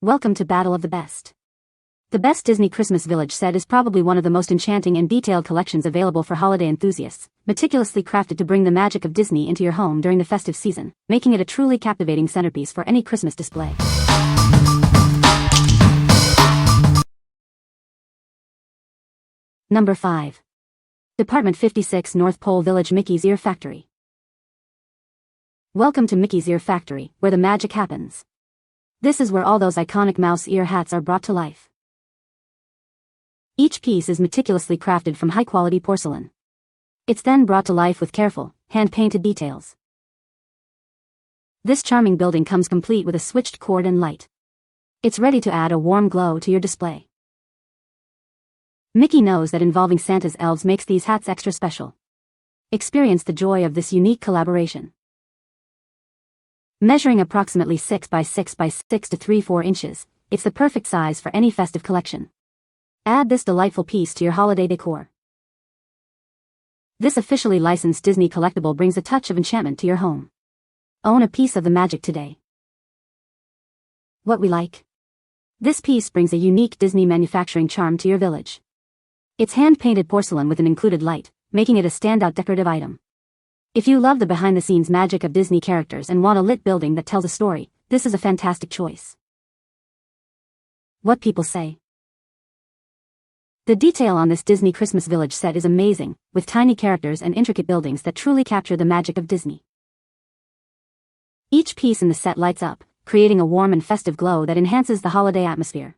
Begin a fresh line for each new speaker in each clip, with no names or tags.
Welcome to Battle of the Best. The Best Disney Christmas Village set is probably one of the most enchanting and detailed collections available for holiday enthusiasts, meticulously crafted to bring the magic of Disney into your home during the festive season, making it a truly captivating centerpiece for any Christmas display. Number 5. Department 56 North Pole Village Mickey's Ear Factory. Welcome to Mickey's Ear Factory, where the magic happens. This is where all those iconic mouse ear hats are brought to life. Each piece is meticulously crafted from high-quality porcelain. It's then brought to life with careful, hand-painted details. This charming building comes complete with a switched cord and light. It's ready to add a warm glow to your display. Mickey knows that involving Santa's elves makes these hats extra special. Experience the joy of this unique collaboration. Measuring approximately 6 by 6 by 6 to 3/4 inches, it's the perfect size for any festive collection. Add this delightful piece to your holiday decor. This officially licensed Disney collectible brings a touch of enchantment to your home. Own a piece of the magic today. What we like? This piece brings a unique Disney manufacturing charm to your village. It's hand-painted porcelain with an included light, making it a standout decorative item. If you love the behind-the-scenes magic of Disney characters and want a lit building that tells a story, this is a fantastic choice. What people say. The detail on this Disney Christmas Village set is amazing, with tiny characters and intricate buildings that truly capture the magic of Disney. Each piece in the set lights up, creating a warm and festive glow that enhances the holiday atmosphere.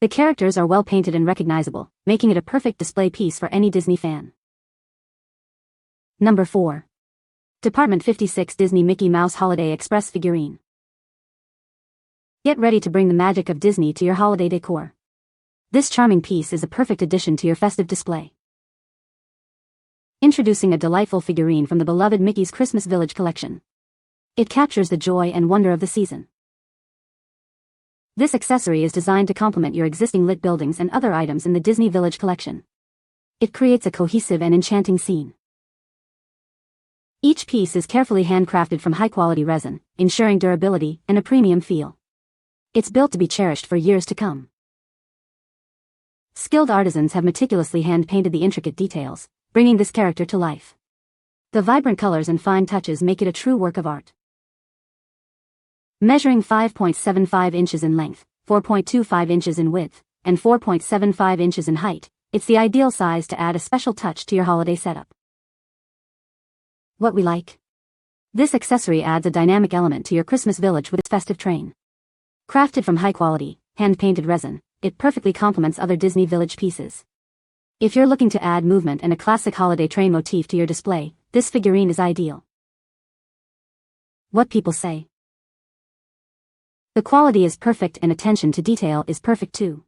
The characters are well painted and recognizable, making it a perfect display piece for any Disney fan. Number 4. Department 56 Disney Mickey Mouse Holiday Express Figurine. Get ready to bring the magic of Disney to your holiday decor. This charming piece is a perfect addition to your festive display. Introducing a delightful figurine from the beloved Mickey's Christmas Village collection. It captures the joy and wonder of the season. This accessory is designed to complement your existing lit buildings and other items in the Disney Village collection. It creates a cohesive and enchanting scene. Each piece is carefully handcrafted from high-quality resin, ensuring durability and a premium feel. It's built to be cherished for years to come. Skilled artisans have meticulously hand-painted the intricate details, bringing this character to life. The vibrant colors and fine touches make it a true work of art. Measuring 5.75 inches in length, 4.25 inches in width, and 4.75 inches in height, it's the ideal size to add a special touch to your holiday setup. What we like? This accessory adds a dynamic element to your Christmas village with its festive train. Crafted from high-quality, hand-painted resin, it perfectly complements other Disney Village pieces. If you're looking to add movement and a classic holiday train motif to your display, this figurine is ideal. What people say. The quality is perfect and attention to detail is perfect too.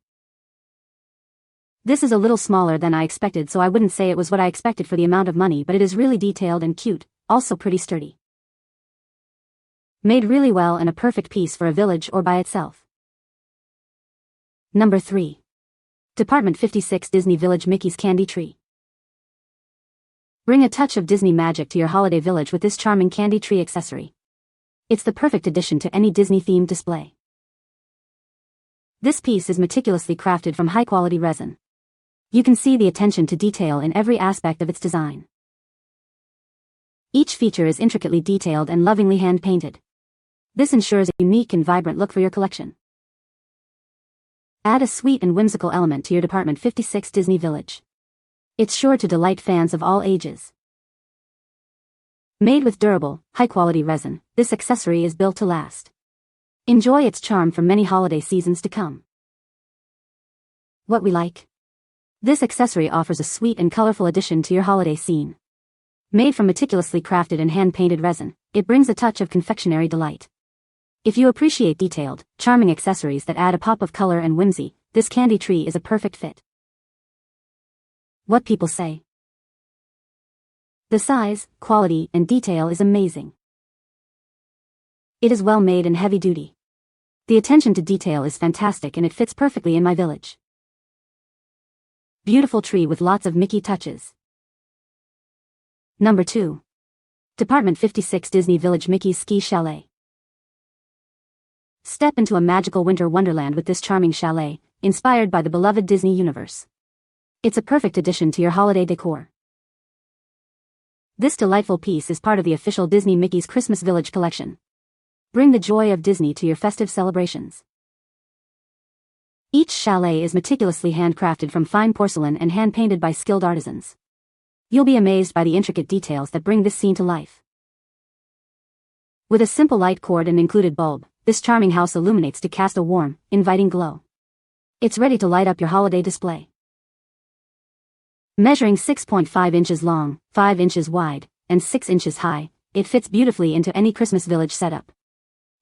This is a little smaller than I expected, so I wouldn't say it was what I expected for the amount of money, but it is really detailed and cute, also pretty sturdy. Made really well and a perfect piece for a village or by itself. Number 3. Department 56 Disney Village Mickey's Candy Tree. Bring a touch of Disney magic to your holiday village with this charming candy tree accessory. It's the perfect addition to any Disney-themed display. This piece is meticulously crafted from high-quality resin. You can see the attention to detail in every aspect of its design. Each feature is intricately detailed and lovingly hand-painted. This ensures a unique and vibrant look for your collection. Add a sweet and whimsical element to your Department 56 Disney Village. It's sure to delight fans of all ages. Made with durable, high-quality resin, this accessory is built to last. Enjoy its charm for many holiday seasons to come. What we like? This accessory offers a sweet and colorful addition to your holiday scene. Made from meticulously crafted and hand-painted resin, it brings a touch of confectionery delight. If you appreciate detailed, charming accessories that add a pop of color and whimsy, this candy tree is a perfect fit. What people say. The size, quality, and detail is amazing. It is well made and heavy-duty. The attention to detail is fantastic and it fits perfectly in my village. Beautiful tree with lots of Mickey touches. Number 2. Department 56 Disney Village Mickey's Ski Chalet. Step into a magical winter wonderland with this charming chalet, inspired by the beloved Disney universe. It's a perfect addition to your holiday decor. This delightful piece is part of the official Disney Mickey's Christmas Village collection. Bring the joy of Disney to your festive celebrations. Each chalet is meticulously handcrafted from fine porcelain and hand-painted by skilled artisans. You'll be amazed by the intricate details that bring this scene to life. With a simple light cord and included bulb, this charming house illuminates to cast a warm, inviting glow. It's ready to light up your holiday display. Measuring 6.5 inches long, 5 inches wide, and 6 inches high, it fits beautifully into any Christmas village setup.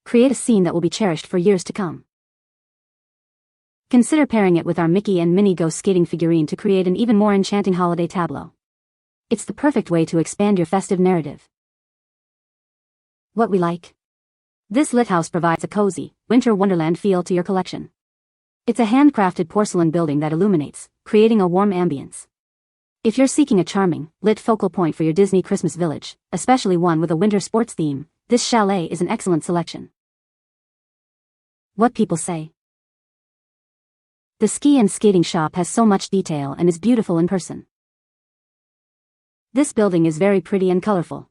Create a scene that will be cherished for years to come. Consider pairing it with our Mickey and Minnie Go skating figurine to create an even more enchanting holiday tableau. It's the perfect way to expand your festive narrative. What we like? This lit house provides a cozy, winter wonderland feel to your collection. It's a handcrafted porcelain building that illuminates, creating a warm ambience. If you're seeking a charming, lit focal point for your Disney Christmas village, especially one with a winter sports theme, this chalet is an excellent selection. What people say. The ski and skating shop has so much detail and is beautiful in person. This building is very pretty and colorful.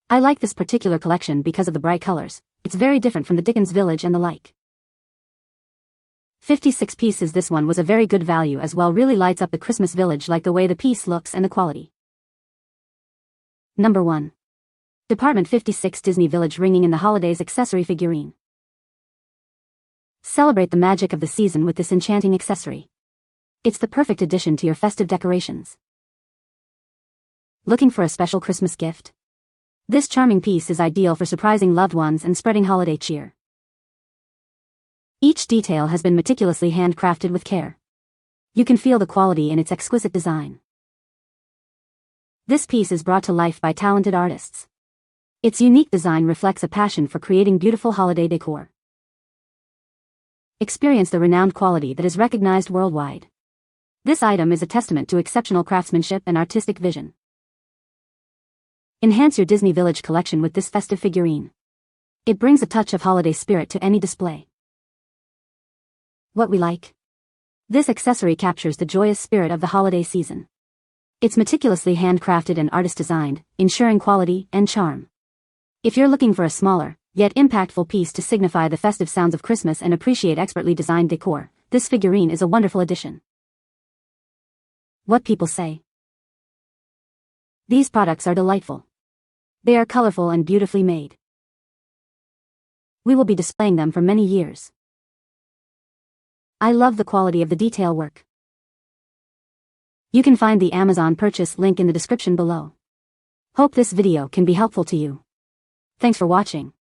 I like this particular collection because of the bright colors. It's very different from the Dickens Village and the like. 56 pieces. This one was a very good value as well, really lights up the Christmas village like the way the piece looks and the quality. Number 1. Department 56 Disney Village Ringing in the Holidays Accessory Figurine. Celebrate the magic of the season with this enchanting accessory. It's the perfect addition to your festive decorations. Looking for a special Christmas gift? This charming piece is ideal for surprising loved ones and spreading holiday cheer. Each detail has been meticulously handcrafted with care. You can feel the quality in its exquisite design. This piece is brought to life by talented artists. Its unique design reflects a passion for creating beautiful holiday decor. Experience the renowned quality that is recognized worldwide. This item is a testament to exceptional craftsmanship and artistic vision. Enhance your Disney Village collection with this festive figurine. It brings a touch of holiday spirit to any display. What we like? This accessory captures the joyous spirit of the holiday season. It's meticulously handcrafted and artist-designed, ensuring quality and charm. If you're looking for a smaller, yet impactful piece to signify the festive sounds of Christmas and appreciate expertly designed decor, this figurine is a wonderful addition. What people say. These products are delightful. They are colorful and beautifully made. We will be displaying them for many years. I love the quality of the detail work. You can find the Amazon purchase link in the description below. Hope this video can be helpful to you. Thanks for watching.